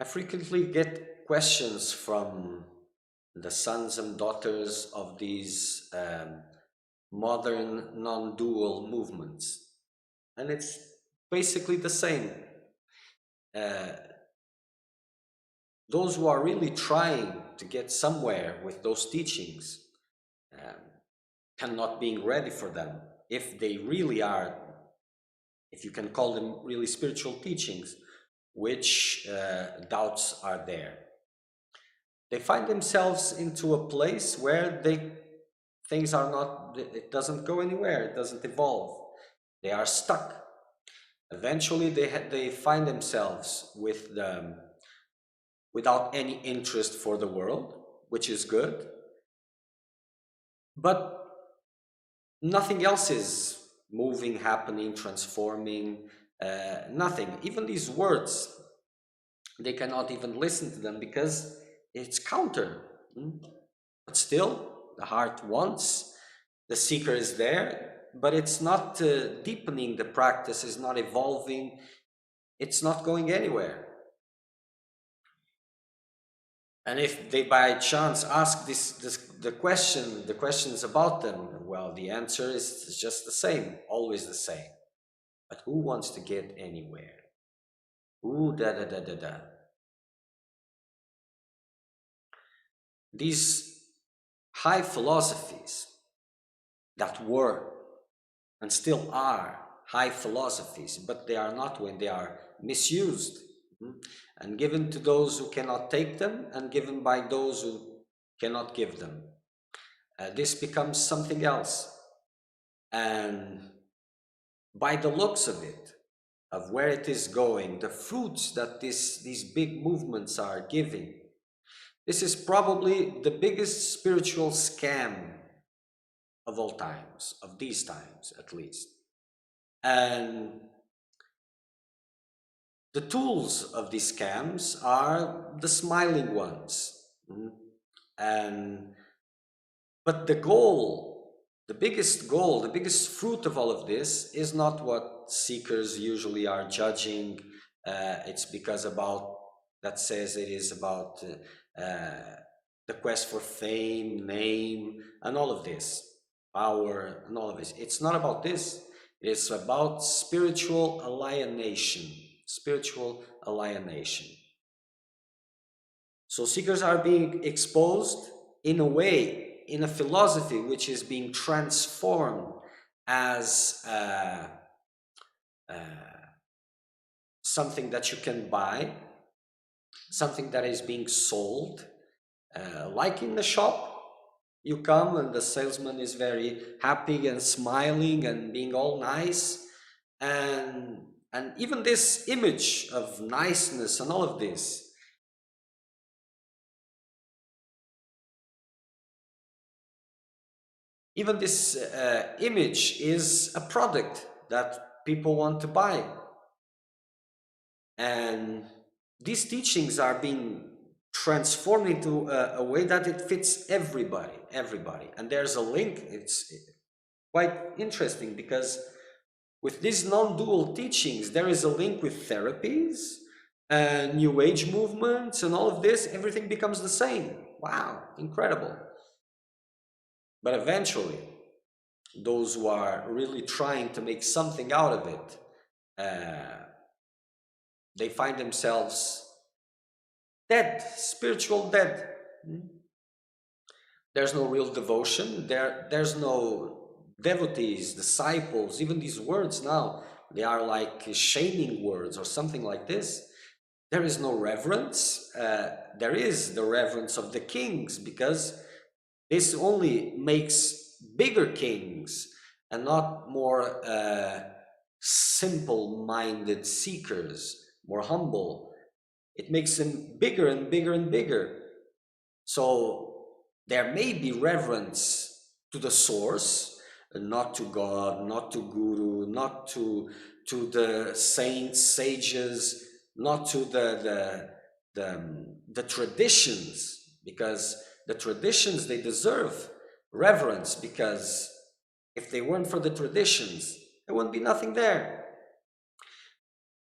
I frequently get questions from the sons and daughters of these modern non-dual movements. And it's basically the same. Uh, those who are really trying to get somewhere with those teachings um, cannot being ready for them. If they really are, if you can call them really spiritual teachings, which doubts are there. They find themselves into a place where things are not, it doesn't go anywhere, it doesn't evolve. They are stuck. Eventually, they find themselves without any interest for the world, which is good, but nothing else is moving, happening, transforming, nothing. Even these words, they cannot even listen to them because it's counter. But still, the heart wants, the seeker is there, but it's not deepening the practice, is not evolving, it's not going anywhere. And if they by chance ask the questions about them, well, the answer is just the same, always the same. But who wants to get anywhere? Ooh, da da da da da. These high philosophies that were and still are high philosophies, but they are not when they are misused and given to those who cannot take them and given by those who cannot give them. This becomes something else. And by the looks of it, of where it is going, the fruits that these big movements are giving, this is probably the biggest spiritual scam of all times, of these times at least. And the tools of these scams are the smiling ones. And but the goal, the biggest goal, the biggest fruit of all of this is not what seekers usually are judging. It's because about that says it is about the quest for fame, name, and all of this, power, and all of this. It's not about this. It's about spiritual alienation. Spiritual alienation. So seekers are being exposed in a way, in a philosophy which is being transformed as something that you can buy, something that is being sold, like in the shop. You come and the salesman is very happy and smiling and being all nice, and even this image of niceness and all of this, even this image is a product that people want to buy. And these teachings are being transformed into a way that it fits everybody. And there's a link, it's quite interesting because with these non-dual teachings, there is a link with therapies and new age movements and all of this, everything becomes the same. Wow, incredible. But eventually, those who are really trying to make something out of it, they find themselves dead, spiritual dead. There's no real devotion. There's no devotees, disciples. Even these words now, they are like shaming words or something like this. There is no reverence. There is the reverence of the kings because this only makes bigger kings and not more simple-minded seekers, more humble. It makes them bigger and bigger and bigger. So there may be reverence to the source, not to God, not to Guru, not to the saints, sages, not to the traditions, because the traditions, they deserve reverence, because if they weren't for the traditions, there wouldn't be nothing there.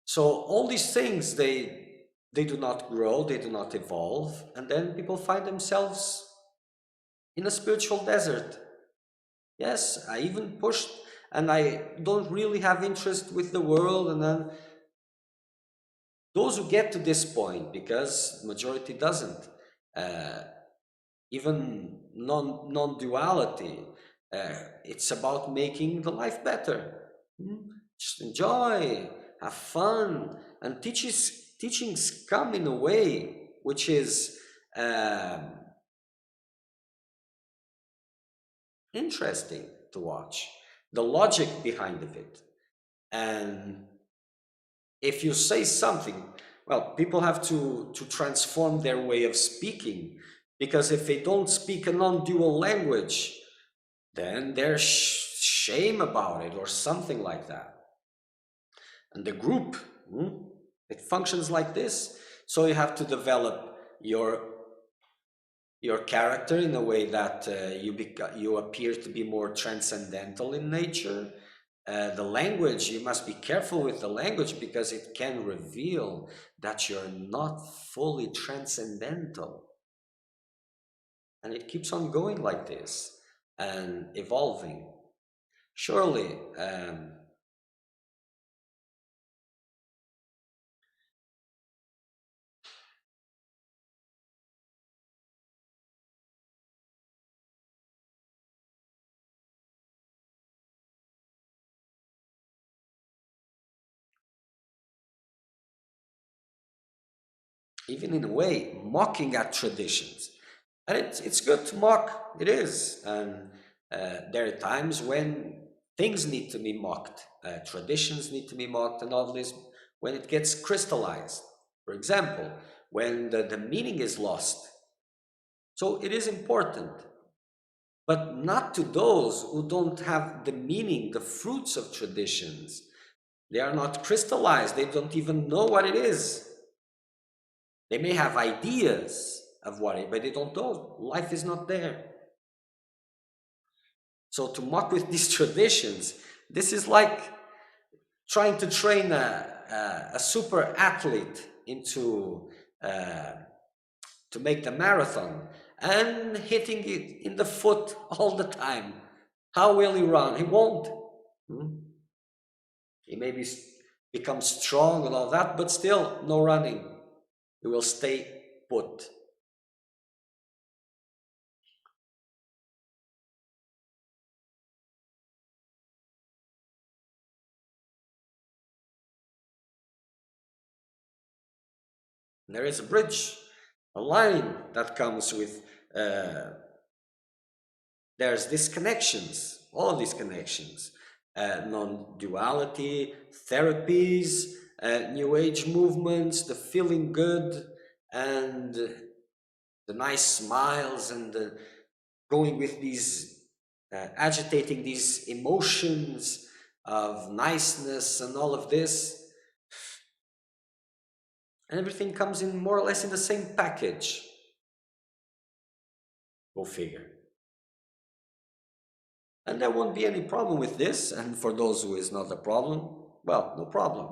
So all these things, they do not grow, they do not evolve, and then people find themselves in a spiritual desert. Yes, I even pushed, and I don't really have interest with the world, and then those who get to this point, because majority doesn't, uh, even non-duality, it's about making the life better. Just enjoy, have fun, and teachings come in a way which is um, interesting to watch, the logic behind of it. And if you say something, well, people have to transform their way of speaking, because if they don't speak a non-dual language, then there's shame about it or something like that. And the group, it functions like this. So you have to develop your character in a way that you appear to be more transcendental in nature. The language, you must be careful with the language, because it can reveal that you're not fully transcendental. And it keeps on going like this and evolving. Surely, even in a way, mocking at traditions. And it's good to mock, it is. And there are times when things need to be mocked, traditions need to be mocked, and all this, when it gets crystallized. For example, when the meaning is lost. So it is important, but not to those who don't have the meaning, the fruits of traditions. They are not crystallized, they don't even know what it is. They may have ideas of what it, but they don't know. Life is not there. So to mock with these traditions, this is like trying to train a super athlete into to make the marathon and hitting it in the foot all the time. How will he run? He won't. Hmm? He maybe become strong and all that, but still no running. He will stay put. There is a bridge, a line that comes with, there's these connections, all of these connections, non-duality, therapies, new age movements, the feeling good, and the nice smiles, and the going with these, agitating these emotions of niceness and all of this. And everything comes in more or less in the same package. Go figure. And there won't be any problem with this. And for those who is not a problem, well, no problem.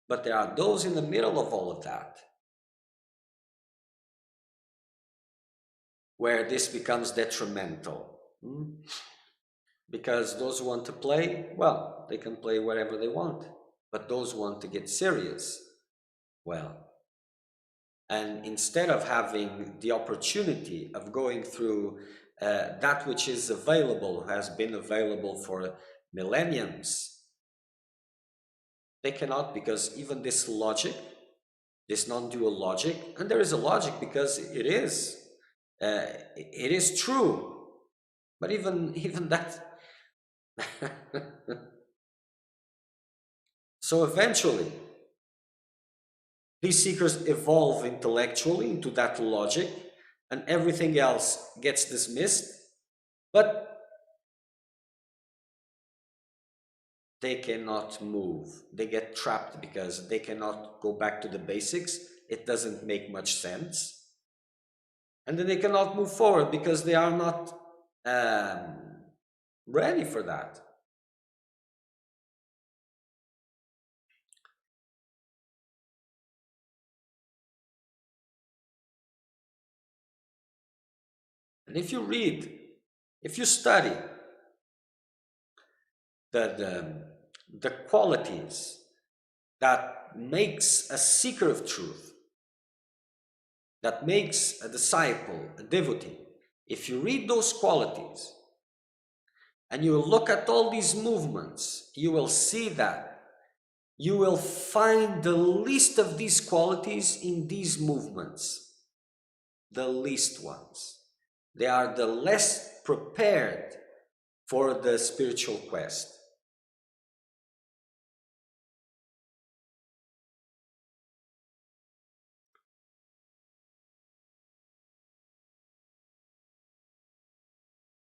But there are those in the middle of all of that where this becomes detrimental. Because those who want to play, well, they can play wherever they want. But those who want to get serious, well, and instead of having the opportunity of going through that which is available, has been available for millenniums, they cannot, because even this logic, this non-dual logic, and there is a logic because it is true, but even that. So eventually these seekers evolve intellectually into that logic, and everything else gets dismissed, but they cannot move. They get trapped because they cannot go back to the basics. It doesn't make much sense. And then they cannot move forward because they are not um, ready for that. And if you read, if you study the qualities that makes a seeker of truth, that makes a disciple, a devotee, if you read those qualities and you look at all these movements, you will see that you will find the least of these qualities in these movements, the least ones. They are the less prepared for the spiritual quest.